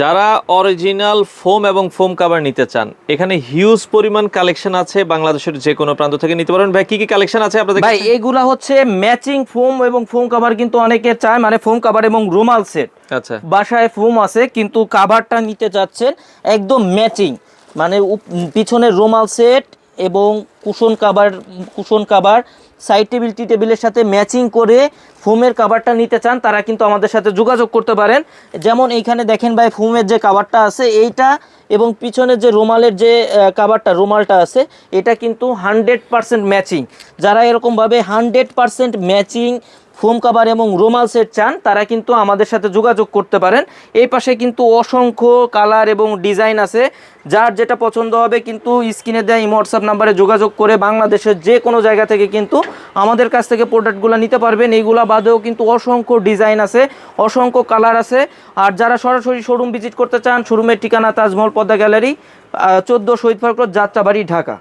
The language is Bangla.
যারা অরিজিনাল ফোম এবং ফোম কভার নিতে চান, এখানে হিউজ পরিমাণ কালেকশন আছে। বাংলাদেশের যে কোনো প্রান্ত থেকে নিতে পারেন। ভাই কি কি কালেকশন আছে আপনাদের ভাই কাছে? এগুলা হচ্ছে ম্যাচিং ফোম এবং ফোম কভার, কিন্তু অনেকে চায় মানে ফোম কভার এবং রুমাল সেট। আচ্ছা, বাসায় ফোম আছে কিন্তু কাভারটা নিতে চাচ্ছেন একদম ম্যাচিং, মানে পিছনের রুমাল সেট এবং কুশন কাভার সাইড টেবিল টি টেবিলের সাথে ম্যাচিং করে ফোমের কাভারটা নিতে চান, তারা কিন্তু আমাদের সাথে যোগাযোগ করতে পারেন। যেমন এইখানে দেখেন ভাই, ফোমের যে কাভারটা আছে এইটা এবং পিছনের যে রুমালের যে রুমালটা আছে, এটা কিন্তু 100% ম্যাচিং। যারা এরকমভাবে 100% ম্যাচিং ফোম কাভার এবং রুমাল সেট চান, তারা কিন্তু আমাদের সাথে যোগাযোগ করতে পারেন। এই পাশে কিন্তু অসংখ্য কালার এবং ডিজাইন আছে, যার যেটা পছন্দ হবে কিন্তু স্ক্রিনে দেওয়া এই হোয়াটসঅ্যাপ নাম্বারে যোগাযোগ করে বাংলাদেশের যে কোনো জায়গা থেকে কিন্তু আমাদের কাছ থেকে প্রোডাক্টগুলো নিতে পারবেন। এইগুলা বাদেও কিন্তু অসংখ্য ডিজাইন আছে, অসংখ্য কালার আছে। আর যারা সরাসরি শোরুম ভিজিট করতে চান, শোরুমের ঠিকানা তাজমহল পদ্মা গ্যালারি, 14 শহীদ পার্ক রোড, যাত্রাবাড়ি, ঢাকা।